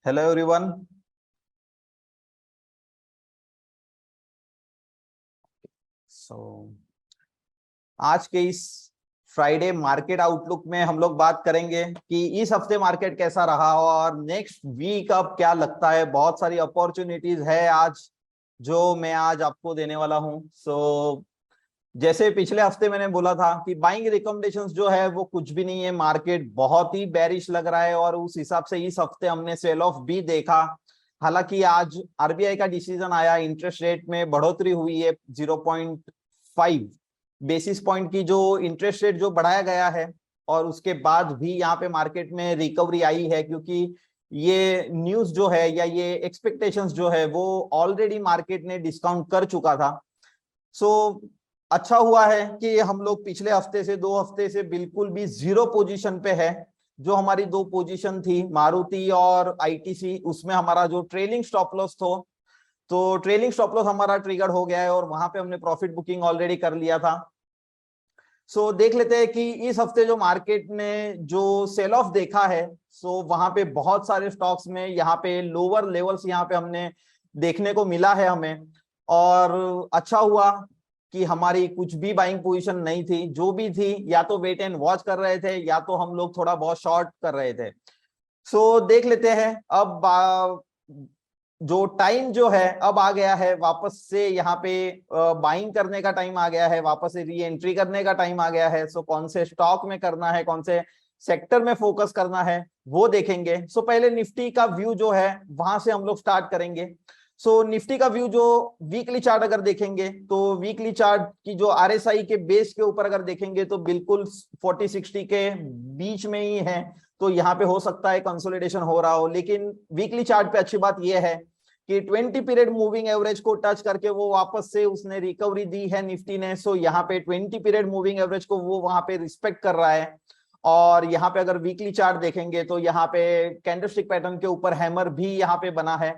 Hello everyone. सो आज के इस फ्राइडे मार्केट आउटलुक में हम लोग बात करेंगे कि इस हफ्ते मार्केट कैसा रहा और नेक्स्ट वीक अब क्या लगता है। बहुत सारी अपॉर्चुनिटीज है आज जो मैं आज आपको देने वाला हूं। जैसे पिछले हफ्ते मैंने बोला था कि बाइंग रिकमेंडेशंस जो है वो कुछ भी नहीं है, मार्केट बहुत ही बेरिश लग रहा है और उस हिसाब से इस हफ्ते हमने सेल ऑफ भी देखा। हालांकि आज आरबीआई का डिसीजन आया, इंटरेस्ट रेट में बढ़ोतरी हुई है 0.5 बेसिस पॉइंट की जो इंटरेस्ट रेट जो बढ़ाया गया है, और उसके बाद भी यहाँ पे मार्केट में रिकवरी आई है क्योंकि ये न्यूज जो है या ये एक्सपेक्टेशंस जो है वो ऑलरेडी मार्केट ने डिस्काउंट कर चुका था। सो अच्छा हुआ है कि हम लोग पिछले हफ्ते से 2 हफ्ते से बिल्कुल भी जीरो पोजीशन पे है। जो हमारी दो पोजीशन थी मारुति और आईटीसी, उसमें हमारा जो ट्रेलिंग स्टॉप लॉस तो ट्रेलिंग स्टॉप लॉस हमारा ट्रिगर हो गया है और वहां पे हमने प्रॉफिट बुकिंग ऑलरेडी कर लिया था। देख लेते हैं कि इस हफ्ते जो मार्केट ने जो सेल ऑफ देखा है, वहां पे बहुत सारे स्टॉक्स में यहाँ पे लोअर लेवल्स यहाँ पे हमने देखने को मिला है हमें। और अच्छा हुआ कि हमारी कुछ भी बाइंग पोजीशन नहीं थी, जो भी थी या तो वेट एंड वॉच कर रहे थे या तो हम लोग थोड़ा बहुत शॉर्ट कर रहे थे। देख लेते हैं अब जो टाइम जो है अब आ गया है, वापस से यहाँ पे बाइंग करने का टाइम आ गया है, वापस से री एंट्री करने का टाइम आ गया है। कौन से स्टॉक में करना है, कौन से सेक्टर में फोकस करना है वो देखेंगे। पहले निफ्टी का व्यू जो है वहां से हम लोग स्टार्ट करेंगे। निफ्टी का व्यू जो वीकली चार्ट अगर देखेंगे तो वीकली चार्ट की जो आरएसआई के बेस के ऊपर अगर देखेंगे तो बिल्कुल 40-60 के बीच में ही है। तो यहाँ पे हो सकता है कंसोलिडेशन हो रहा हो, लेकिन वीकली चार्ट पे अच्छी बात यह है कि 20 पीरियड मूविंग एवरेज को टच करके वो वापस से उसने रिकवरी दी है निफ्टी ने। यहाँ पे 20 पीरियड मूविंग एवरेज को वो वहां पे रिस्पेक्ट कर रहा है। और यहाँ पे अगर वीकली चार्ट देखेंगे तो यहाँ पे कैंडलस्टिक पैटर्न के ऊपर हैमर भी यहाँ पे बना है।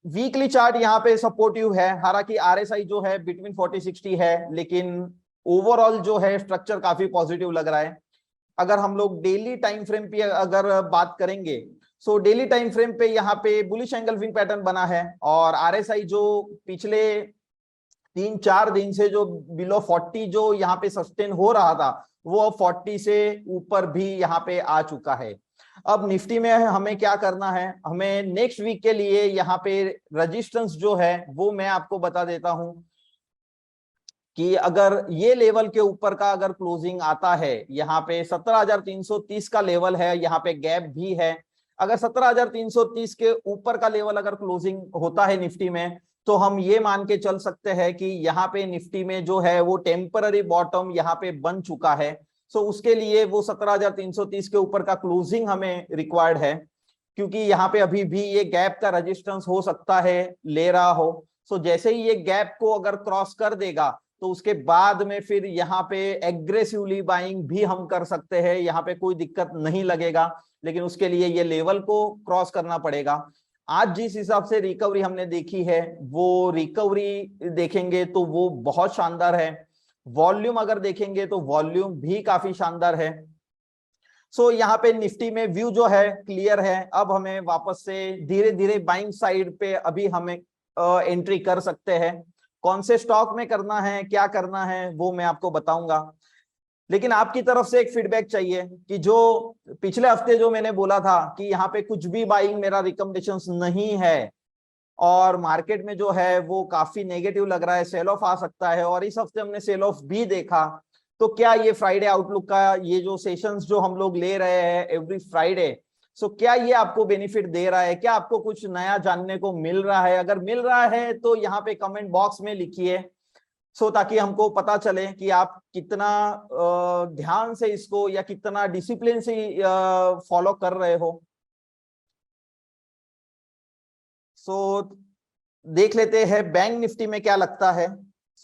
वीकली चार्ट यहाँ पे सपोर्टिव है, हालांकि आरएसआई जो है बिटवीन 40-60 है, लेकिन ओवरऑल जो है स्ट्रक्चर काफी पॉजिटिव लग रहा है। अगर हम लोग डेली टाइम फ्रेम पे अगर बात करेंगे, डेली टाइम फ्रेम पे यहाँ पे बुलिश एंगल्फिंग पैटर्न बना है और आरएसआई जो पिछले 3-4 दिन से जो बिलो 40 जो यहाँ पे सस्टेन हो रहा था वो अब 40 से ऊपर भी यहाँ पे आ चुका है। अब निफ्टी में हमें क्या करना है, हमें नेक्स्ट वीक के लिए यहाँ पे रेजिस्टेंस जो है वो मैं आपको बता देता हूं कि अगर ये लेवल के ऊपर का अगर क्लोजिंग आता है, यहाँ पे 17,330 का लेवल है, यहाँ पे गैप भी है। अगर 17,330 के ऊपर का लेवल अगर क्लोजिंग होता है निफ्टी में तो हम ये मान के चल सकते हैं कि यहाँ पे निफ्टी में जो है वो टेम्पररी बॉटम यहाँ पे बन चुका है। उसके लिए वो 17,330 के ऊपर का क्लोजिंग हमें रिक्वायर्ड है, क्योंकि यहाँ पे अभी भी ये गैप का रेजिस्टेंस हो सकता है ले रहा हो। जैसे ही ये गैप को अगर क्रॉस कर देगा तो उसके बाद में फिर यहाँ पे एग्रेसिवली बाइंग भी हम कर सकते हैं, यहाँ पे कोई दिक्कत नहीं लगेगा, लेकिन उसके लिए ये लेवल को क्रॉस करना पड़ेगा। आज जिस हिसाब से रिकवरी हमने देखी है वो रिकवरी देखेंगे तो वो बहुत शानदार है। वॉल्यूम अगर देखेंगे तो वॉल्यूम भी काफी शानदार है। यहाँ पे निफ्टी में व्यू जो है क्लियर है। अब हमें वापस से धीरे धीरे बाइंग साइड पे अभी हमें एंट्री कर सकते हैं। कौन से स्टॉक में करना है, क्या करना है वो मैं आपको बताऊंगा, लेकिन आपकी तरफ से एक फीडबैक चाहिए कि जो पिछले हफ्ते जो मैंने बोला था कि यहाँ पे कुछ भी बाइंग मेरा रिकमेंडेशंस नहीं है और मार्केट में जो है वो काफी नेगेटिव लग रहा है, सेल ऑफ आ सकता है, और इस हफ्ते हमने सेल ऑफ भी देखा। तो क्या ये फ्राइडे आउटलुक का ये जो सेशंस जो हम लोग ले रहे हैं एवरी फ्राइडे, क्या ये आपको बेनिफिट दे रहा है, क्या आपको कुछ नया जानने को मिल रहा है? अगर मिल रहा है तो यहाँ पे कमेंट बॉक्स में लिखिए, ताकि हमको पता चले कि आप कितना ध्यान से इसको या कितना डिसिप्लिन से फॉलो कर रहे हो। देख लेते हैं बैंक निफ्टी में क्या लगता है।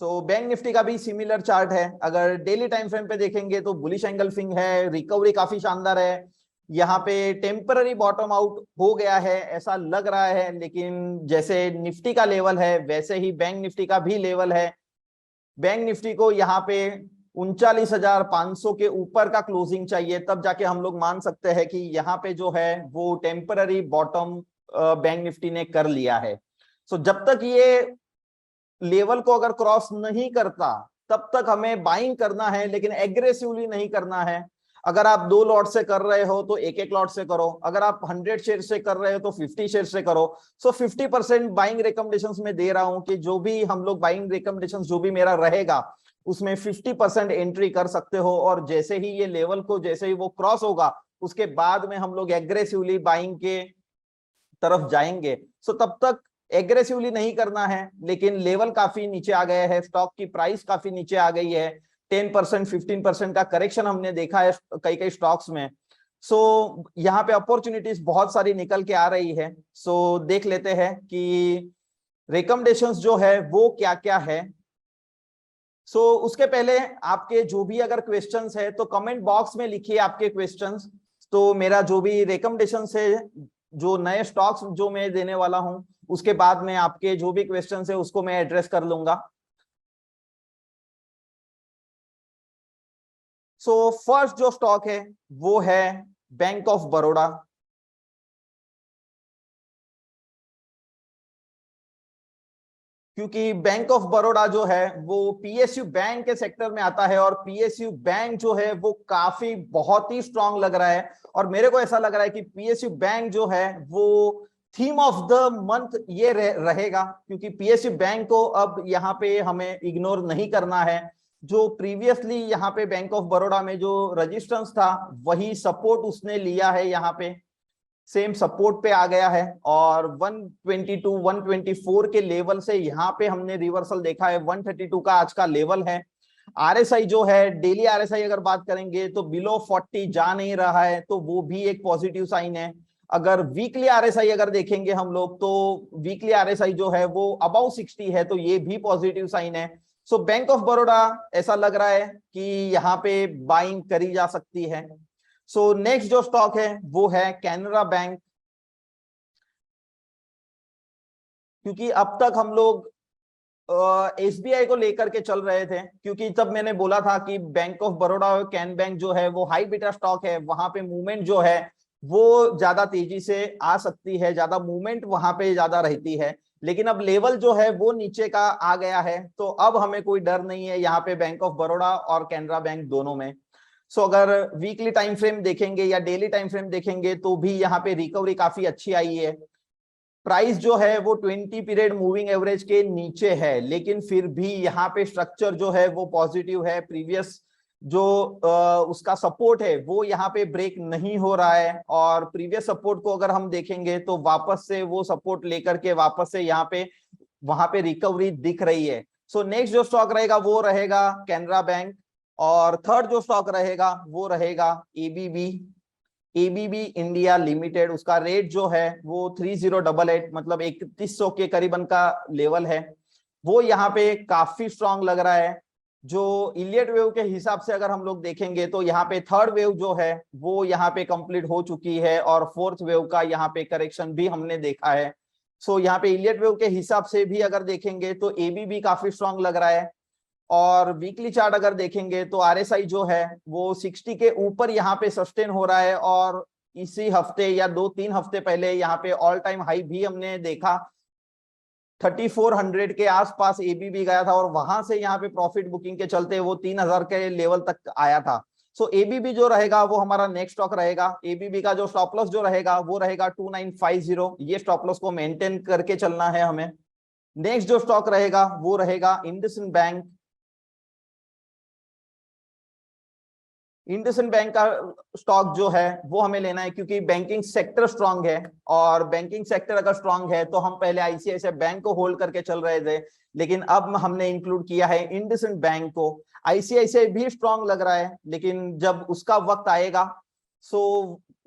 बैंक निफ्टी का भी सिमिलर चार्ट है। अगर डेली टाइम फ्रेम पे देखेंगे तो बुलिश एंगल्फिंग है, रिकवरी काफी शानदार है। यहाँ पे टेम्पररी बॉटम आउट हो गया है ऐसा लग रहा है, लेकिन जैसे निफ्टी का लेवल है वैसे ही बैंक निफ्टी का भी लेवल है। बैंक निफ्टी को यहाँ पे 39,500 के ऊपर का क्लोजिंग चाहिए, तब जाके हम लोग मान सकते हैं कि यहाँ पे जो है वो टेम्पररी बॉटम बैंक निफ्टी ने कर लिया है। सो जब तक ये लेवल को अगर क्रॉस नहीं करता तब तक हमें बाइंग करना है, लेकिन एग्रेसिवली नहीं करना है। अगर आप 2 लॉट से कर रहे हो तो एक एक लॉट से करो, अगर आप 100 शेयर से कर रहे हो तो 50 शेयर से करो। सो 50% बाइंग रिकमेंडेशंस में दे रहा हूं कि जो भी हम लोग बाइंग रिकमेंडेशंस जो भी मेरा रहेगा उसमें 50% एंट्री कर सकते हो, और जैसे ही ये लेवल को जैसे ही वो क्रॉस होगा उसके बाद में हम लोग एग्रेसिवली बाइंग के तरफ जाएंगे। सो तब तक एग्रेसिवली नहीं करना है, लेकिन लेवल काफी नीचे आ गया है, स्टॉक की प्राइस काफी नीचे आ गई है, 10% 15% का करेक्शन हमने देखा है कई कई स्टॉक्स में। सो यहाँ पे अपॉर्चुनिटीज बहुत सारी निकल के आ रही है। सो देख लेते हैं कि रिकमेंडेशंस जो है वो क्या क्या है। सो उसके पहले आपके जो भी अगर क्वेश्चंस है तो कमेंट बॉक्स में लिखिए आपके क्वेश्चंस। तो मेरा जो भी रिकमेंडेशंस है, जो नए स्टॉक्स जो मैं देने वाला हूं, उसके बाद में आपके जो भी क्वेश्चंस है उसको मैं एड्रेस कर लूंगा। सो फर्स्ट जो स्टॉक है वो है बैंक ऑफ बड़ौदा। क्योंकि बैंक ऑफ बड़ौदा जो है वो पीएसयू बैंक के सेक्टर में आता है, और पीएसयू बैंक जो है वो काफी बहुत ही स्ट्रांग लग रहा है। और मेरे को ऐसा लग रहा है कि पीएसयू बैंक जो है वो थीम ऑफ द मंथ ये रहेगा, क्योंकि पीएसयू बैंक को अब यहाँ पे हमें इग्नोर नहीं करना है। जो प्रीवियसली यहाँ पे बैंक ऑफ बड़ौदा में जो रजिस्टेंस था वही सपोर्ट उसने लिया है, यहाँ पे सेम सपोर्ट पे आ गया है, और 122 124 के लेवल से यहाँ पे हमने रिवर्सल देखा है। 132 का आज का लेवल है। आरएसआई जो है, डेली आरएसआई अगर बात करेंगे तो बिलो 40 जा नहीं रहा है, तो वो भी एक पॉजिटिव साइन है। अगर वीकली आरएसआई अगर देखेंगे हम लोग तो वीकली आरएसआई जो है वो अबाउ 60 है, तो ये भी पॉजिटिव साइन है। सो बैंक ऑफ बड़ौदा ऐसा लग रहा है कि यहाँ पे बाइंग करी जा सकती है। सो नेक्स्ट जो स्टॉक है वो है कैनरा बैंक। क्योंकि अब तक हम लोग एसबीआई को लेकर के चल रहे थे, क्योंकि तब मैंने बोला था कि बैंक ऑफ बड़ौदा और कैन बैंक जो है वो हाई बीटा स्टॉक है, वहां पे मूवमेंट जो है वो ज्यादा तेजी से आ सकती है, ज्यादा मूवमेंट वहां पे ज्यादा रहती है। लेकिन अब लेवल जो है वो नीचे का आ गया है, तो अब हमें कोई डर नहीं है यहाँ पे बैंक ऑफ बड़ौदा और कैनरा बैंक दोनों में। सो अगर वीकली टाइम फ्रेम देखेंगे या डेली टाइम फ्रेम देखेंगे तो भी यहाँ पे रिकवरी काफी अच्छी आई है। प्राइस जो है वो 20 पीरियड मूविंग एवरेज के नीचे है, लेकिन फिर भी यहाँ पे स्ट्रक्चर जो है वो पॉजिटिव है। प्रीवियस जो उसका सपोर्ट है वो यहाँ पे ब्रेक नहीं हो रहा है, और प्रीवियस सपोर्ट को अगर हम देखेंगे तो वापस से वो सपोर्ट लेकर के वापस से यहाँ पे वहां पे रिकवरी दिख रही है। सो नेक्स्ट जो स्टॉक रहेगा वो रहेगा कैनरा बैंक, और थर्ड जो स्टॉक रहेगा वो रहेगा एबीबी। एबीबी इंडिया लिमिटेड, उसका रेट जो है वो 3088 मतलब 3100 के करीबन का लेवल है। वो यहाँ पे काफी स्ट्रांग लग रहा है। जो इलियट वेव के हिसाब से अगर हम लोग देखेंगे तो यहाँ पे थर्ड वेव जो है वो यहाँ पे कंप्लीट हो चुकी है, और फोर्थ वेव का यहाँ पे करेक्शन भी हमने देखा है। सो यहाँ पे इलियट वेव के हिसाब से भी अगर देखेंगे तो एबीबी काफी स्ट्रांग लग रहा है। और वीकली चार्ट अगर देखेंगे तो आरएसआई जो है वो 60 के ऊपर यहाँ पे सस्टेन हो रहा है, और इसी हफ्ते या 2-3 हफ्ते पहले यहाँ पे ऑल टाइम हाई भी हमने देखा, 3400 के आसपास एबीबी गया था, और वहां से यहाँ पे प्रॉफिट बुकिंग के चलते वो 3000 के लेवल तक आया था। सो एबीबी जो रहेगा वो हमारा नेक्स्ट स्टॉक रहेगा। एबीबी का जो स्टॉप लॉस जो रहेगा वो रहेगा 2950, ये स्टॉप लॉस को मेंटेन करके चलना है हमें। नेक्स्ट जो स्टॉक रहेगा वो रहेगा इंडसइंड बैंक। इंडसइंड बैंक का स्टॉक जो है वो हमें लेना है, क्योंकि बैंकिंग सेक्टर स्ट्रांग है, और बैंकिंग सेक्टर अगर स्ट्रांग है तो हम पहले आईसीआईसीआई बैंक को होल्ड करके चल रहे थे, लेकिन अब हमने इंक्लूड किया है इंडसइंड बैंक को। आईसीआईसीआई भी स्ट्रांग लग रहा है, लेकिन जब उसका वक्त आएगा सो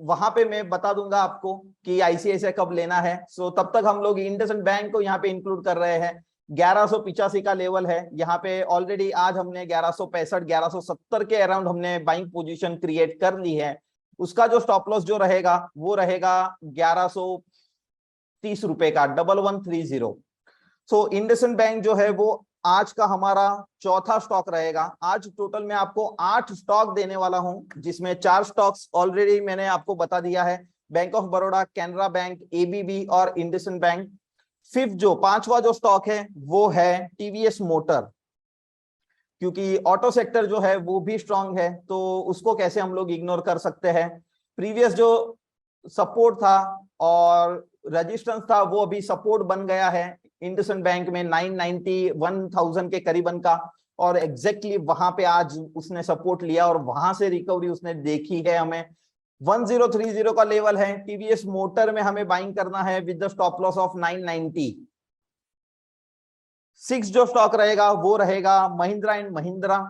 वहां पे मैं बता दूंगा आपको कि आईसीआईसीआई कब लेना है। सो तब तक हम लोग इंडसइंड बैंक को यहाँ पे इंक्लूड कर रहे हैं। 1185 का लेवल है यहाँ पे, ऑलरेडी आज हमने 1165 1170 के अराउंड हमने बाइंग पोजीशन क्रिएट कर ली है। उसका जो स्टॉप लॉस जो रहेगा वो रहेगा 1130 रुपए का, 1130। सो इंडसइंड बैंक जो है वो आज का हमारा चौथा स्टॉक रहेगा। आज टोटल मैं आपको 8 स्टॉक देने वाला हूं, जिसमें 4 स्टॉक्स ऑलरेडी मैंने आपको बता दिया है, bank of Baroda, Canara bank, ABB और इंडसइंड बैंक। फिफ्थ जो पांचवा जो स्टॉक है वो है टीवीएस मोटर, क्योंकि ऑटो सेक्टर जो है वो भी स्ट्रांग है, तो उसको कैसे हम लोग इग्नोर कर सकते हैं। प्रीवियस जो सपोर्ट था और रेजिस्टेंस था वो अभी सपोर्ट बन गया है इंडसइंड बैंक में 991,000 के करीबन का, और एग्जैक्टली वहां पे आज उसने सपोर्ट लिया और वहां से रिकवरी उसने देखी है। हमें 1030 का लेवल है। टीवीएस मोटर में हमें बाइंग करना है with the stop loss of 990। 6 जो स्टॉक रहेगा वो रहेगा Mahindra and Mahindra.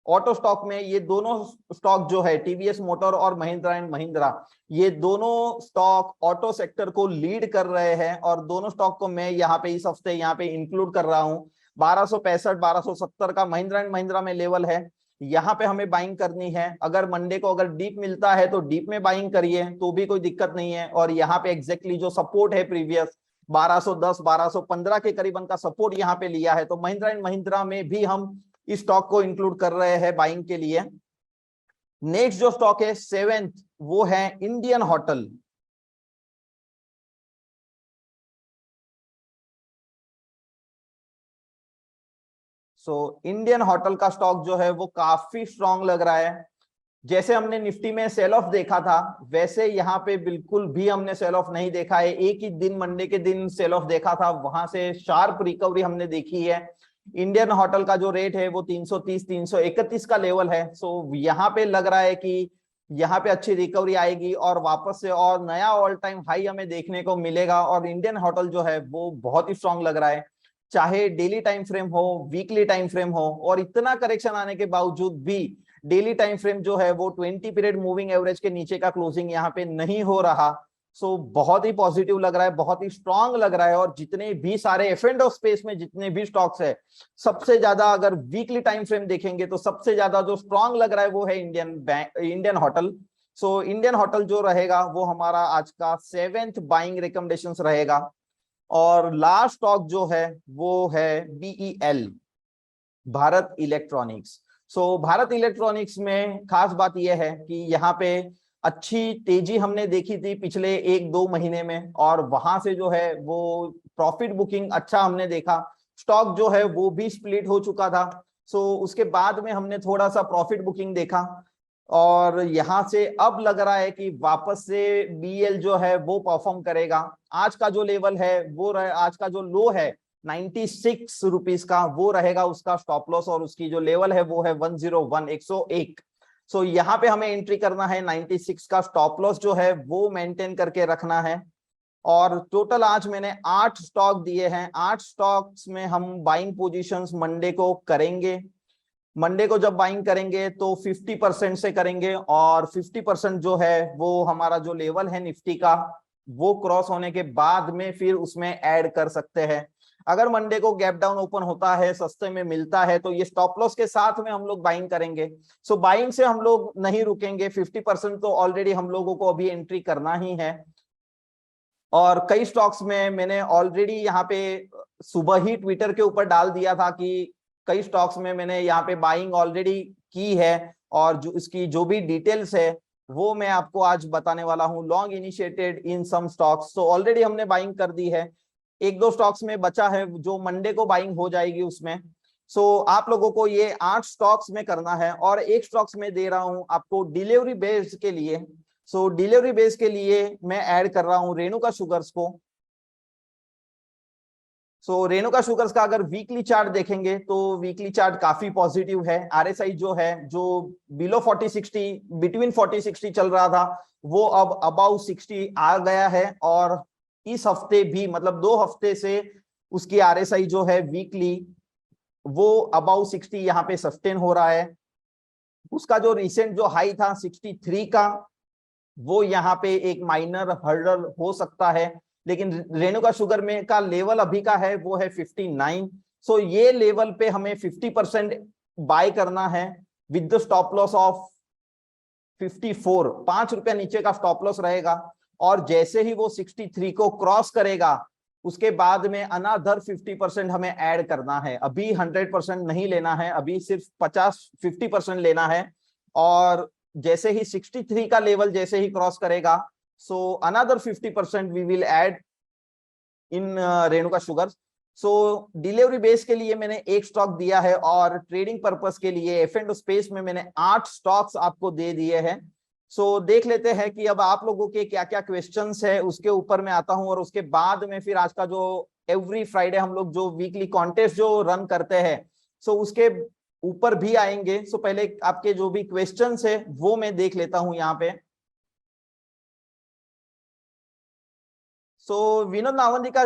Auto stock में ये दोनों स्टॉक जो है टीवीएस मोटर और महिंद्रा एंड महिंद्रा, ये दोनों स्टॉक ऑटो सेक्टर को लीड कर रहे हैं, और दोनों स्टॉक को मैं यहाँ पे इस हफ्ते यहाँ पे इंक्लूड कर रहा हूँ। 1265 1270 का महिंद्रा एंड महिंद्रा में लेवल है, यहाँ पे हमें बाइंग करनी है। अगर मंडे को अगर डीप मिलता है तो डीप में बाइंग करिए, तो भी कोई दिक्कत नहीं है। और यहाँ पे एग्जैक्टली जो सपोर्ट है प्रीवियस 1210 1215 के करीबन का सपोर्ट यहाँ पे लिया है, तो महिंद्रा एंड महिंद्रा में भी हम इस स्टॉक को इंक्लूड कर रहे हैं बाइंग के लिए। नेक्स्ट जो स्टॉक है 7th, वो है इंडियन होटल। इंडियन होटल का स्टॉक जो है वो काफी स्ट्रांग लग रहा है। जैसे हमने निफ्टी में सेल ऑफ देखा था, वैसे यहाँ पे बिल्कुल भी हमने सेल ऑफ नहीं देखा है। एक ही दिन मंडे के दिन सेल ऑफ देखा था, वहां से शार्प रिकवरी हमने देखी है। इंडियन होटल का जो रेट है वो 330 331 का लेवल है। यहाँ पे लग रहा है कि यहाँ पे अच्छी रिकवरी आएगी और वापस से और नया ऑल टाइम हाई हमें देखने को मिलेगा। और इंडियन होटल जो है वो बहुत ही स्ट्रांग लग रहा है, चाहे डेली टाइम फ्रेम हो, वीकली टाइम फ्रेम हो। और इतना करेक्शन आने के बावजूद भी डेली टाइम फ्रेम जो है वो 20 पीरियड मूविंग एवरेज के नीचे का क्लोजिंग यहाँ पे नहीं हो रहा। बहुत ही पॉजिटिव लग रहा है, बहुत ही स्ट्रांग लग रहा है। और जितने भी सारे एफ एंड स्पेस में जितने भी स्टॉक्स है, सबसे ज्यादा अगर वीकली टाइम फ्रेम देखेंगे तो सबसे ज्यादा जो स्ट्रांग लग रहा है वो है इंडियन होटल। इंडियन होटल जो रहेगा वो हमारा आज का 7th बाइंग रिकमेंडेशन रहेगा। और लास्ट स्टॉक जो है वो है BEL, Bharat electronics. Bharat electronics में खास बात यह है कि यहाँ पे अच्छी तेजी हमने देखी थी पिछले 1-2 महीने में, और वहां से जो है वो प्रॉफिट बुकिंग अच्छा हमने देखा। स्टॉक जो है वो भी स्प्लिट हो चुका था, उसके बाद में हमने थोड़ा सा प्रॉफिट बुकिंग देखा, और यहां से अब लग रहा है कि वापस से बीएल जो है वो परफॉर्म करेगा। आज का जो लेवल है वो आज का जो लो है 96 रुपीज का, वो रहेगा उसका स्टॉप लॉस, और उसकी जो लेवल है वो है 101 101। यहाँ पे हमें एंट्री करना है, 96 का स्टॉप लॉस जो है वो मेंटेन करके रखना है। और टोटल आज मैंने 8 स्टॉक दिए हैं। 8 स्टॉक्स में हम बाइंग पोजीशंस मंडे को करेंगे। मंडे को जब बाइंग करेंगे तो 50% से करेंगे, और 50% जो है वो हमारा जो लेवल है निफ्टी का, वो क्रॉस होने के बाद में फिर उसमें ऐड कर सकते हैं। अगर मंडे को गैप डाउन ओपन होता है, सस्ते में मिलता है, तो ये स्टॉप लॉस के साथ में हम लोग बाइंग करेंगे। बाइंग से हम लोग नहीं रुकेंगे, 50% तो ऑलरेडी हम लोगों को अभी एंट्री करना ही है। और कई स्टॉक्स में मैंने ऑलरेडी यहाँ पे सुबह ही ट्विटर के ऊपर डाल दिया था कि कई स्टॉक्स में मैंने यहाँ पे बाइंग ऑलरेडी की है, और जो इसकी जो भी डिटेल्स है वो मैं आपको आज बताने वाला हूँ। Long initiated in some stocks, तो ऑलरेडी हमने बाइंग कर दी है। 1-2 स्टॉक्स में बचा है जो मंडे को बाइंग हो जाएगी उसमें। आप लोगों को ये 8 स्टॉक्स में करना है, और एक स्टॉक्स में दे रहा हूं आपको डिलीवरी बेस्ड के लिए। डिलीवरी बेस के लिए मैं ऐड कर रहा हूं रेणुका शुगर्स को। रेणुका शुगर्स का अगर वीकली चार्ट देखेंगे तो वीकली चार्ट काफी पॉजिटिव है। आरएसआई जो है, जो बिलो 40-60, बिटवीन 40-60 चल रहा था, वो अब अबाउ 60 आ गया है। और इस हफ्ते भी, मतलब 2 हफ्ते से उसकी आरएसआई जो है वीकली, वो अबाउ 60 यहाँ पे सस्टेन हो रहा है। उसका जो रिसेंट जो हाई था 63 का, वो यहाँ पे एक माइनर हर्डल हो सकता है, लेकिन रेणुका शुगर में का लेवल अभी का है वो है 59। ये लेवल पे हमें 50% बाय करना है with the stop loss of 54। 5 रुपया नीचे का स्टॉप लॉस रहेगा, और जैसे ही वो 63 को क्रॉस करेगा उसके बाद में अनदर 50% हमें ऐड करना है। अभी 100% नहीं लेना है, अभी सिर्फ 50% लेना है। और जैसे ही 63 का लेवल जैसे ही क्रॉस करेगा, so another 50% we will add in Renuka sugar. So delivery base के लिए मैंने एक स्टॉक दिया है, और ट्रेडिंग पर्पस के लिए एफ एंड स्पेस में मैंने 8 स्टॉक्स आपको दे दिए हैं। सो देख लेते हैं कि अब आप लोगों के क्या क्या क्वेश्चंस है, उसके ऊपर मैं आता हूं, और उसके बाद में फिर आज का जो एवरी फ्राइडे हम लोग जो वीकली कॉन्टेस्ट जो रन करते हैं, सो उसके ऊपर भी आएंगे। सो पहले आपके जो भी क्वेश्चंस है वो मैं देख लेता हूं यहाँ पे। सो विनोद नावंदी का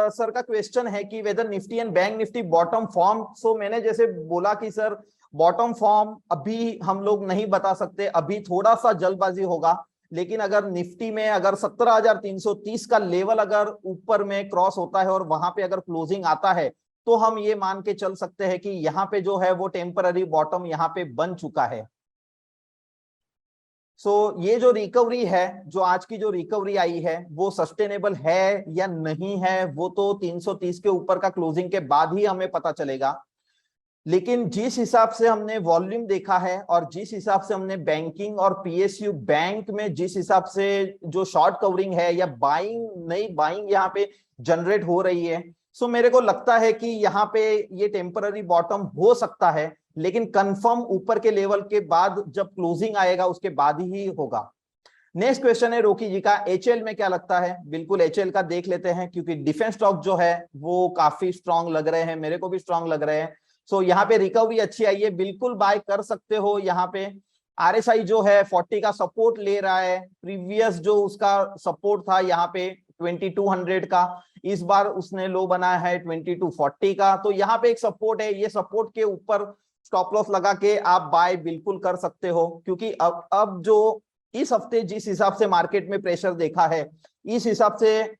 सर का क्वेश्चन है कि whether Nifty and Bank Nifty bottom form. So मैंने जैसे बोला कि सर बॉटम फॉर्म अभी हम लोग नहीं बता सकते, अभी थोड़ा सा जल्दबाजी होगा। लेकिन अगर निफ्टी में अगर 17,330 का लेवल अगर ऊपर में क्रॉस होता है और वहां पे अगर क्लोजिंग आता है, तो हम ये मान के चल सकते हैं कि यहाँ पे जो है वो टेम्पररी बॉटम यहाँ पे बन चुका है। सो ये जो रिकवरी है, जो आज की जो रिकवरी आई है, वो सस्टेनेबल है या नहीं है, वो तो 330 के ऊपर का क्लोजिंग के बाद ही हमें पता चलेगा। लेकिन जिस हिसाब से हमने वॉल्यूम देखा है, और जिस हिसाब से हमने बैंकिंग और पीएसयू बैंक में जिस हिसाब से जो शॉर्ट कवरिंग है या बाइंग, नई बाइंग यहाँ पे जनरेट हो रही है, सो मेरे को लगता है कि यहाँ पे ये टेम्पररी बॉटम हो सकता है। लेकिन कंफर्म ऊपर के लेवल के बाद जब क्लोजिंग आएगा उसके बाद ही होगा। नेक्स्ट क्वेश्चन है रोकी जी का, एचएल में क्या लगता है। बिल्कुल एचएल का देख लेते हैं, क्योंकि डिफेंस स्टॉक जो है वो काफी स्ट्रांग लग रहे हैं, मेरे को भी स्ट्रांग लग रहे हैं। सो यहाँ पे रिकवरी अच्छी आई है, बिल्कुल बाय कर सकते हो। यहाँ पे आरएसआई जो है 40 का सपोर्ट ले रहा है। प्रीवियस जो उसका सपोर्ट था यहाँ पे 2200 का, इस बार उसने लो बनाया है 2240 का। तो यहाँ पे एक सपोर्ट है, ये सपोर्ट के ऊपर स्टॉप लॉस लगा के आप बाय बिल्कुल कर सकते हो। क्योंकि अब जो इस हफ्ते जिस हिसाब से मार्केट में प्रेशर देखा है, इस हिसाब से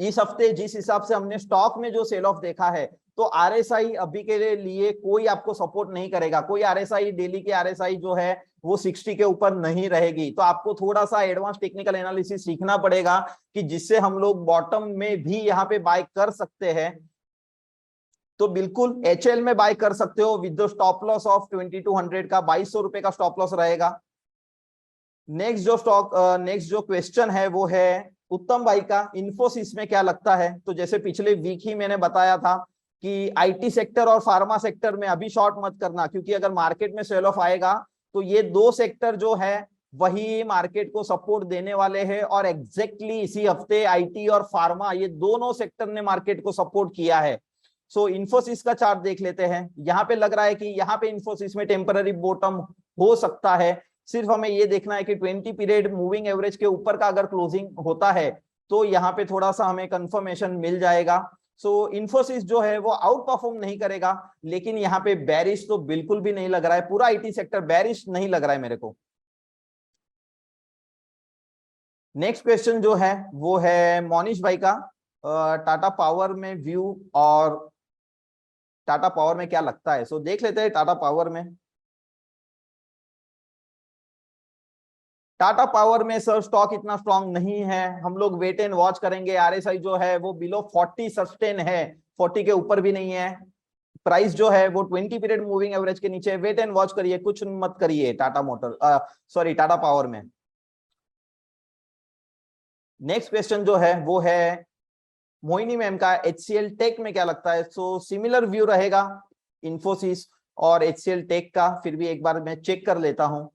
इस हफ्ते जिस हिसाब से हमने स्टॉक में जो सेल ऑफ देखा है, तो आरएसआई अभी के लिए कोई आपको सपोर्ट नहीं करेगा। कोई आरएसआई, डेली के आरएसआई जो है वो 60 के ऊपर नहीं रहेगी। तो आपको थोड़ा सा एडवांस टेक्निकल एनालिसिस सीखना पड़ेगा, कि जिससे हम लोग बॉटम में भी यहाँ पे बाय कर सकते हैं। तो बिल्कुल एचएल में बाय कर सकते हो with the stop loss of 2200 का, 2200 रुपए का स्टॉप लॉस रहेगा। नेक्स्ट जो क्वेश्चन है वो है उत्तम भाई का, इन्फोसिस में क्या लगता है। तो जैसे पिछले वीक ही मैंने बताया था कि आईटी सेक्टर और फार्मा सेक्टर में अभी शॉर्ट मत करना, क्योंकि अगर मार्केट में सेल ऑफ आएगा तो ये दो सेक्टर जो है वही मार्केट को सपोर्ट देने वाले हैं। और एग्जैक्टली इसी हफ्ते आईटी और फार्मा, ये दोनों सेक्टर ने मार्केट को सपोर्ट किया है। सो इन्फोसिस का चार्ट देख लेते हैं। यहाँ पे लग रहा है कि यहाँ पे इन्फोसिस में टेम्पररी बॉटम हो सकता है। सिर्फ हमें ये देखना है कि 20 पीरियड मूविंग एवरेज के ऊपर का अगर क्लोजिंग होता है, तो यहाँ पे थोड़ा सा हमें कंफर्मेशन मिल जाएगा। सो इन्फोसिस जो है वो आउट परफॉर्म नहीं करेगा, लेकिन यहाँ पे बैरिश तो बिल्कुल भी नहीं लग रहा है। पूरा आईटी सेक्टर बैरिश नहीं लग रहा है मेरे को। नेक्स्ट क्वेश्चन जो है वो है मोनिश भाई का, टाटा पावर में व्यू, और टाटा पावर में क्या लगता है। सो देख लेते हैं टाटा पावर में। टाटा पावर में सर स्टॉक इतना स्ट्रांग नहीं है, हम लोग वेट एंड वॉच करेंगे। आरएसआई जो है वो बिलो 40 सस्टेन है, 40 के ऊपर भी नहीं है। प्राइस जो है वो 20 पीरियड मूविंग एवरेज के नीचे। वेट एंड वॉच करिए, कुछ मत करिए Tata motor, sorry Tata power में। नेक्स्ट क्वेश्चन जो है वो है मोहिनी मैम का, एचसीएल टेक में क्या लगता है। सो सिमिलर व्यू रहेगा इन्फोसिस और एचसीएल टेक का। फिर भी एक बार मैं चेक कर लेता हूं।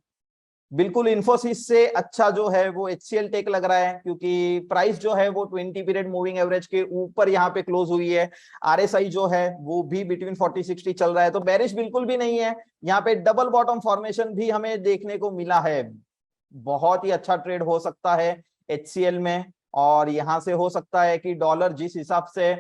बिल्कुल इन्फोसिस से अच्छा जो है वो एचसीएल टेक लग रहा है, क्योंकि प्राइस जो है वो 20 पीरियड मूविंग एवरेज के ऊपर यहाँ पे क्लोज हुई है। आरएसआई जो है वो भी बिटवीन 40-60 चल रहा है, तो बेरिश बिल्कुल भी नहीं है। यहाँ पे डबल बॉटम फॉर्मेशन भी हमें देखने को मिला है। बहुत ही अच्छा ट्रेड हो सकता है एचसीएल में। और यहाँ से हो सकता है कि डॉलर जिस हिसाब से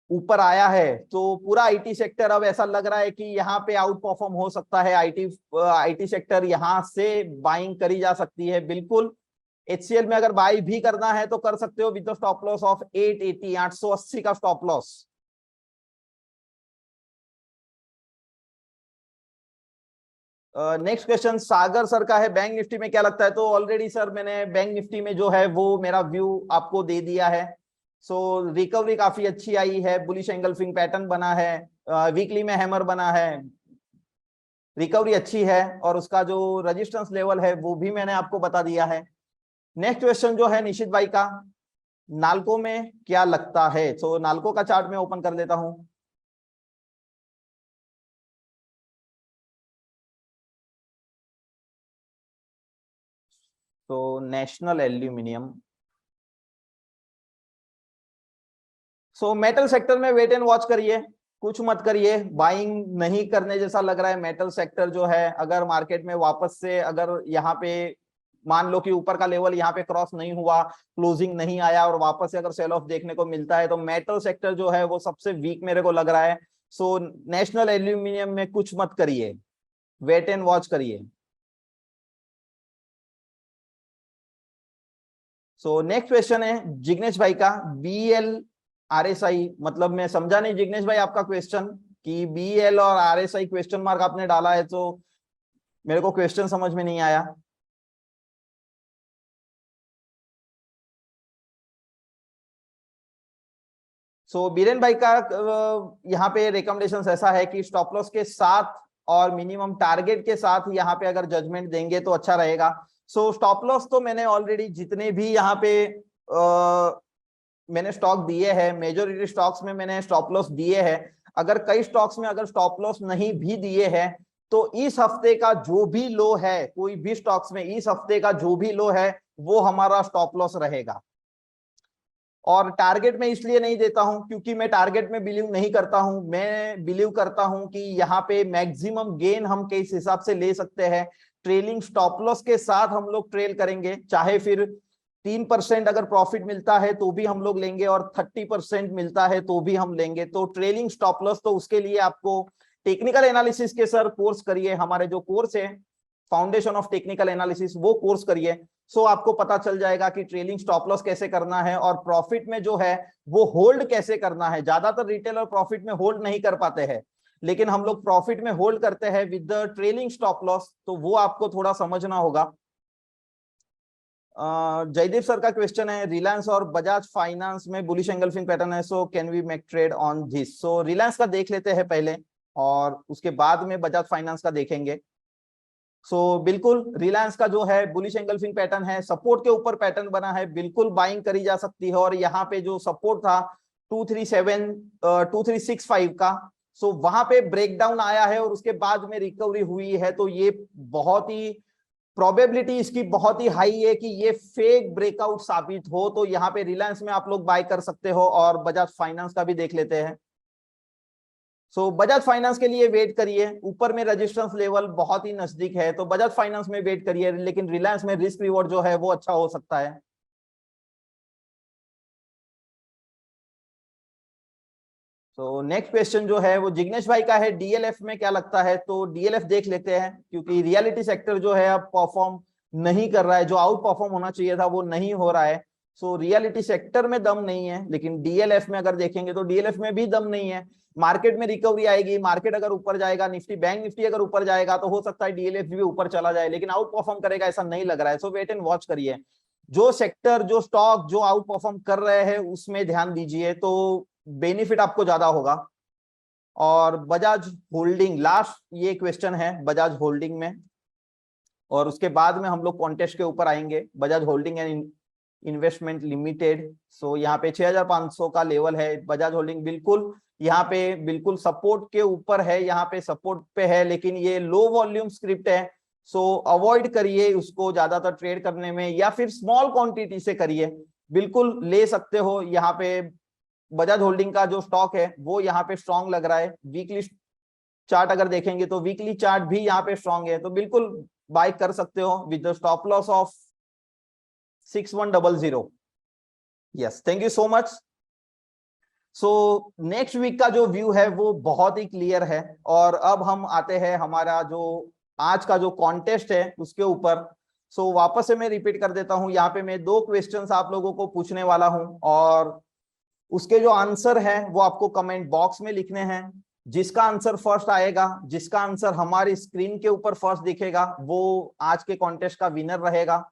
ऊपर आया है, तो पूरा आईटी सेक्टर अब ऐसा लग रहा है कि यहाँ पे आउट परफॉर्म हो सकता है। आईटी सेक्टर यहाँ से बाइंग करी जा सकती है। बिल्कुल एचसीएल में अगर बाई भी करना है तो कर सकते हो विद स्टॉप लॉस ऑफ 880, 880 का स्टॉप लॉस। नेक्स्ट क्वेश्चन सागर सर का है, बैंक निफ्टी में क्या लगता है। तो ऑलरेडी सर मैंने बैंक निफ्टी में जो है वो मेरा व्यू आपको दे दिया है। सो रिकवरी काफी अच्छी आई है, बुलिश एंगल्फिंग पैटर्न बना है, वीकली में हैमर बना है, रिकवरी अच्छी है, और उसका जो रेजिस्टेंस लेवल है वो भी मैंने आपको बता दिया है। नेक्स्ट क्वेश्चन जो है निशित भाई का, नाल्को में क्या लगता है। तो नाल्को का चार्ट में ओपन कर लेता हूं। तो national aluminium, so metal sector में वेट एंड वॉच करिए, कुछ मत करिए, बाइंग नहीं करने जैसा लग रहा है। मेटल सेक्टर जो है, अगर मार्केट में वापस से अगर यहाँ पे मान लो कि ऊपर का लेवल यहाँ पे क्रॉस नहीं हुआ, क्लोजिंग नहीं आया, और वापस से अगर सेल ऑफ देखने को मिलता है, तो मेटल सेक्टर जो है वो सबसे वीक मेरे को लग रहा है। सो नेशनल एल्यूमिनियम में कुछ मत करिए, वेट एंड वॉच करिए। सो नेक्स्ट क्वेश्चन है जिग्नेश भाई का, BL RSI, मतलब मैं समझा नहीं जिग्नेश भाई आपका क्वेश्चन, कि BL और RSI क्वेश्चन मार्क आपने डाला है, तो मेरे को क्वेश्चन समझ में नहीं आया। बीरेन भाई का यहाँ पे रिकमेंडेशन ऐसा है कि स्टॉप लॉस के साथ और मिनिमम टारगेट के साथ यहाँ पे अगर जजमेंट देंगे तो अच्छा रहेगा। स्टॉप लॉस तो मैंने ऑलरेडी जितने भी यहाँ पे मैंने स्टॉक दिए हैं, मेजोरिटी स्टॉक्स में मैंने स्टॉप लॉस दिए हैं। अगर कई स्टॉक्स में अगर स्टॉप लॉस नहीं भी दिए हैं, तो इस हफ्ते का जो भी लो है, कोई भी स्टॉक्स में इस हफ्ते का जो भी लो है वो हमारा स्टॉप लॉस रहेगा। और टारगेट में इसलिए नहीं देता हूं क्योंकि मैं टारगेट में बिलीव नहीं करता हूं। मैं बिलीव करता हूं कि यहाँ पे मैक्सिमम गेन हम किस हिसाब से ले सकते हैं, ट्रेलिंग स्टॉप लॉस के साथ हम लोग ट्रेल करेंगे। चाहे फिर 3% अगर प्रॉफिट मिलता है तो भी हम लोग लेंगे, और 30% मिलता है तो भी हम लेंगे। तो ट्रेलिंग स्टॉप लॉस, तो उसके लिए आपको टेक्निकल एनालिसिस के सर कोर्स करिए, हमारे जो कोर्स है फाउंडेशन ऑफ टेक्निकल एनालिसिस, वो कोर्स करिए। आपको पता चल जाएगा कि ट्रेलिंग स्टॉप लॉस कैसे करना है, और प्रॉफिट में जो है वो होल्ड कैसे करना है। ज्यादातर रिटेलर प्रॉफिट में होल्ड नहीं कर पाते हैं, लेकिन हम लोग प्रॉफिट में होल्ड करते हैं with the trailing stop loss, तो वो आपको थोड़ा समझना होगा। जयदीप सर का क्वेश्चन है, रिलायंस और बजाज फाइनेंस में बुलिश एंगल्फिंग पैटर्न है, so can we make trade on this. Reliance का देख लेते हैं पहले, और उसके बाद में बजाज फाइनेंस का देखेंगे। बिल्कुल रिलायंस का जो है बुलिश एंगल्फिंग पैटर्न है, सपोर्ट के ऊपर पैटर्न बना है, बिल्कुल बाइंग करी जा सकती है। और यहाँ पे जो सपोर्ट था 2365 का, वहां पे ब्रेकडाउन आया है और उसके बाद में रिकवरी हुई है। तो ये बहुत ही प्रोबेबिलिटी इसकी बहुत ही हाई है कि ये फेक ब्रेकआउट साबित हो। तो यहाँ पे रिलायंस में आप लोग बाय कर सकते हो, और बजाज फाइनेंस का भी देख लेते हैं। बजाज फाइनेंस के लिए वेट करिए, ऊपर में रेजिस्टेंस लेवल बहुत ही नजदीक है, तो बजाज फाइनेंस में वेट करिए, लेकिन रिलायंस में रिस्क रिवॉर्ड जो है वो अच्छा हो सकता है। नेक्स्ट क्वेश्चन जो है वो जिग्नेश भाई का है, DLF में क्या लगता है। तो DLF देख लेते हैं, क्योंकि रियलिटी सेक्टर जो है अब परफॉर्म नहीं कर रहा है, जो आउट परफॉर्म होना चाहिए था वो नहीं हो रहा है। रियलिटी सेक्टर में दम नहीं है, लेकिन DLF में अगर देखेंगे तो DLF में भी दम नहीं है। मार्केट में रिकवरी आएगी, मार्केट अगर ऊपर जाएगा, निफ्टी बैंक निफ्टी अगर ऊपर जाएगा तो हो सकता है DLF भी ऊपर चला जाए, लेकिन आउट परफॉर्म करेगा ऐसा नहीं लग रहा है। वेट एंड वॉच करिए, जो सेक्टर जो स्टॉक जो आउट परफॉर्म कर रहे हैं उसमें ध्यान दीजिए, तो बेनिफिट आपको ज्यादा होगा। और बजाज होल्डिंग, लास्ट ये क्वेश्चन है बजाज होल्डिंग में, और उसके बाद में हम लोग कॉन्टेस्ट के ऊपर आएंगे। Bajaj holding and investment limited, यहाँ पे 6500 का लेवल है। बजाज होल्डिंग बिल्कुल यहाँ पे बिल्कुल सपोर्ट के ऊपर है, यहाँ पे सपोर्ट पे है, लेकिन ये लो वॉल्यूम स्क्रिप्ट है। अवॉइड करिए उसको ज्यादातर ट्रेड करने में, या फिर स्मॉल क्वांटिटी से करिए। बिल्कुल ले सकते हो, यहाँ पे बजाज होल्डिंग का जो स्टॉक है वो यहाँ पे स्ट्रॉन्ग लग रहा है। वीकली चार्ट अगर देखेंगे तो वीकली चार्ट भी यहाँ पे स्ट्रॉन्ग है, तो बिल्कुल बाय कर सकते हो with the stop loss of 6100। Yes, thank you so much. Next week का जो व्यू है वो बहुत ही क्लियर है, और अब हम आते हैं हमारा जो आज का जो कॉन्टेस्ट है उसके ऊपर। वापस से मैं रिपीट कर देता हूं, यहाँ पे मैं 2 क्वेश्चंस आप लोगों को पूछने वाला हूं, और उसके जो आंसर है वो आपको कमेंट बॉक्स में लिखने हैं। जिसका आंसर फर्स्ट आएगा, जिसका आंसर हमारी स्क्रीन के ऊपर फर्स्ट दिखेगा, वो आज के कॉन्टेस्ट का विनर रहेगा।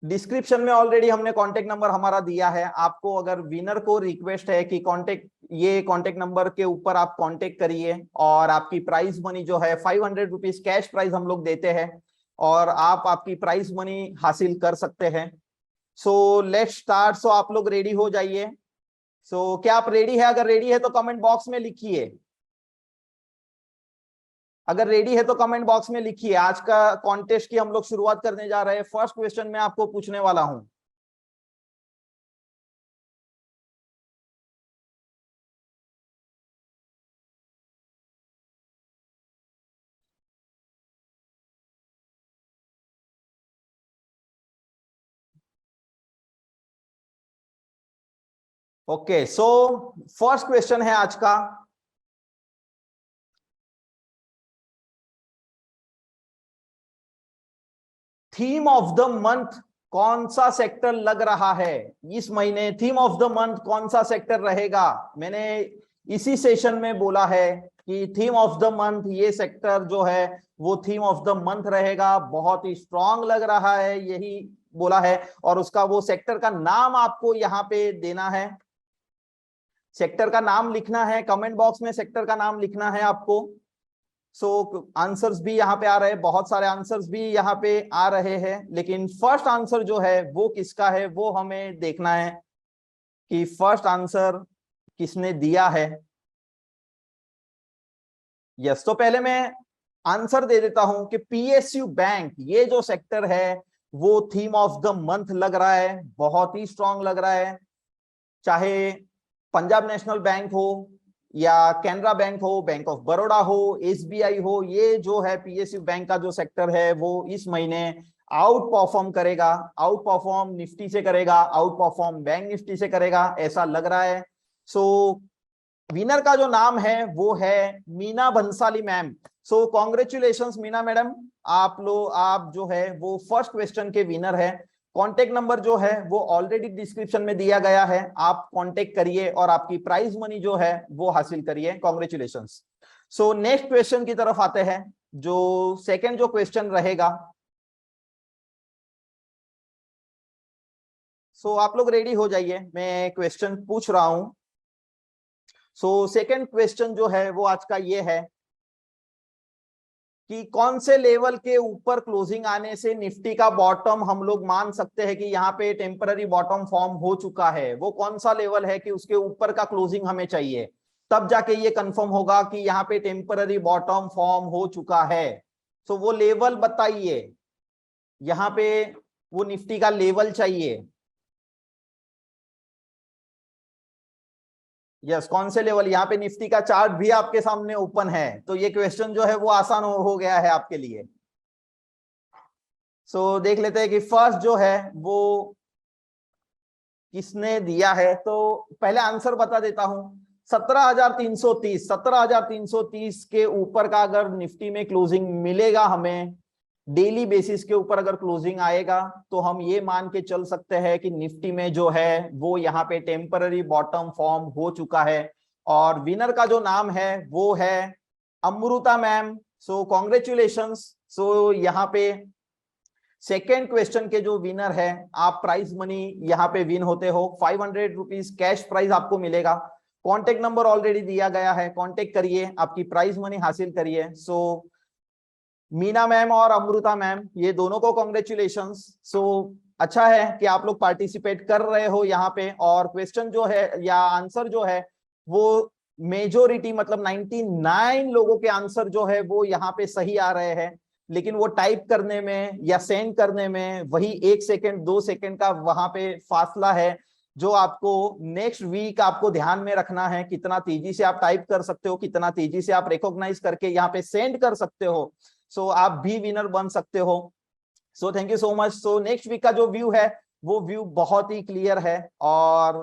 डिस्क्रिप्शन में ऑलरेडी हमने कांटेक्ट नंबर हमारा दिया है आपको। अगर विनर को रिक्वेस्ट है कि कांटेक्ट नंबर के ऊपर आप कांटेक्ट करिए और आपकी प्राइज मनी जो है 500 रुपीज कैश प्राइज हम लोग देते हैं और आप आपकी प्राइज मनी हासिल कर सकते हैं। So let's start. सो आप लोग रेडी हो जाइए। सो क्या आप रेडी है? अगर रेडी है तो कमेंट बॉक्स में लिखिए। अगर रेडी है तो कमेंट बॉक्स में लिखिए। आज का कॉन्टेस्ट की हम लोग शुरुआत करने जा रहे हैं। फर्स्ट क्वेश्चन मैं आपको पूछने वाला हूं। ओके, सो फर्स्ट क्वेश्चन है आज का। थीम ऑफ द मंथ कौन सा सेक्टर लग रहा है इस महीने? थीम ऑफ द मंथ कौन सा सेक्टर रहेगा? मैंने इसी सेशन में बोला है कि थीम ऑफ द मंथ ये सेक्टर जो है वो थीम ऑफ द मंथ रहेगा। बहुत ही स्ट्रांग लग रहा है, यही बोला है। और उसका वो सेक्टर का नाम आपको यहाँ पे देना है। सेक्टर का नाम लिखना है, कमेंट बॉक्स में सेक्टर का नाम लिखना है आपको। सो आंसर्स भी यहाँ पे आ रहे हैं, बहुत सारे आंसर्स भी यहाँ पे आ रहे हैं, लेकिन फर्स्ट आंसर जो है वो किसका है वो हमें देखना है कि फर्स्ट आंसर किसने दिया है। यस, तो पहले मैं आंसर दे देता हूं कि पीएसयू बैंक ये जो सेक्टर है वो थीम ऑफ द मंथ लग रहा है, बहुत ही स्ट्रांग लग रहा है। चाहे पंजाब नेशनल बैंक हो या कैनरा बैंक हो, बैंक ऑफ बड़ौदा हो, एसबीआई हो, ये जो है पीएसयू बैंक का जो सेक्टर है वो इस महीने आउट परफॉर्म करेगा। आउट परफॉर्म निफ्टी से करेगा, आउट परफॉर्म बैंक निफ्टी से करेगा, ऐसा लग रहा है। सो विनर का जो नाम है वो है Meena Bhansali ma'am. So congratulations Meena madam, आप जो है वो फर्स्ट क्वेश्चन के विनर है। कांटेक्ट नंबर जो है वो ऑलरेडी डिस्क्रिप्शन में दिया गया है, आप कांटेक्ट करिए और आपकी प्राइज मनी जो है वो हासिल करिए। कॉन्ग्रेचुलेशंस। सो नेक्स्ट क्वेश्चन की तरफ आते हैं, जो सेकंड जो क्वेश्चन रहेगा। सो आप लोग रेडी हो जाइए, मैं क्वेश्चन पूछ रहा हूं। सो सेकंड क्वेश्चन जो है वो आज का ये है कि कौन से लेवल के ऊपर क्लोजिंग आने से निफ्टी का बॉटम हम लोग मान सकते हैं कि यहाँ पे टेम्पररी बॉटम फॉर्म हो चुका है। वो कौन सा लेवल है कि उसके ऊपर का क्लोजिंग हमें चाहिए, तब जाके ये कंफर्म होगा कि यहाँ पे टेम्पररी बॉटम फॉर्म हो चुका है। तो वो लेवल बताइए, यहाँ पे वो निफ्टी का लेवल चाहिए। यस, कौन से लेवल? यहाँ पे निफ्टी का चार्ट भी आपके सामने ओपन है, तो ये क्वेश्चन जो है वो आसान हो गया है आपके लिए। सो देख लेते हैं कि फर्स्ट जो है वो किसने दिया है। तो पहले आंसर बता देता हूं। 17,330, 17,330 के ऊपर का अगर निफ्टी में क्लोजिंग मिलेगा हमें, डेली बेसिस के ऊपर अगर क्लोजिंग आएगा, तो हम ये मान के चल सकते हैं कि निफ्टी में जो है वो यहाँ पे टेम्पररी बॉटम फॉर्म हो चुका है। और विनर का जो नाम है वो है Amrita ma'am. So congratulations. So यहाँ पे सेकेंड क्वेश्चन के जो विनर है, आप प्राइज मनी यहाँ पे विन होते हो। 500 रुपीज कैश प्राइज आपको मिलेगा। कॉन्टेक्ट नंबर ऑलरेडी दिया गया है, कॉन्टेक्ट करिए, आपकी प्राइज मनी हासिल करिए। सो मीना मैम और अमृता मैम, ये दोनों को कॉन्ग्रेचुलेशंस। सो अच्छा है कि आप लोग पार्टिसिपेट कर रहे हो यहाँ पे। और क्वेश्चन जो है या आंसर जो है वो मेजोरिटी मतलब 99 लोगों के आंसर जो है वो यहाँ पे सही आ रहे हैं, लेकिन वो टाइप करने में या सेंड करने में वही 1 सेकेंड 2 सेकेंड का वहां पे फासला है, जो आपको नेक्स्ट वीक आपको ध्यान में रखना है। कितना तेजी से आप टाइप कर सकते हो, कितना तेजी से आप रिकॉग्नाइज करके यहाँ पे सेंड कर सकते हो। सो आप भी विनर बन सकते हो। So thank you so much. So next week का जो व्यू है वो व्यू बहुत ही क्लियर है। और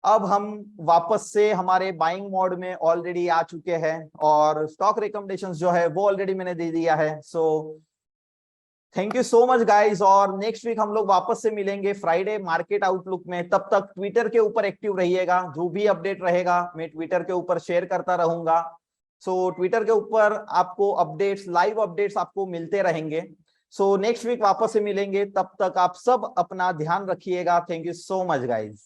अब हम वापस से हमारे बाइंग मोड में ऑलरेडी आ चुके हैं और स्टॉक रिकमेंडेशंस जो है वो ऑलरेडी मैंने दे दिया है। सो thank you so much guys. और नेक्स्ट वीक हम लोग वापस से मिलेंगे फ्राइडे मार्केट आउटलुक में। तब तक ट्विटर के ऊपर एक्टिव रहिएगा, जो भी अपडेट रहेगा मैं ट्विटर के ऊपर शेयर करता रहूंगा। सो ट्विटर के ऊपर आपको अपडेट्स, लाइव अपडेट्स आपको मिलते रहेंगे। सो नेक्स्ट वीक वापस से मिलेंगे, तब तक आप सब अपना ध्यान रखिएगा। Thank you so much guys.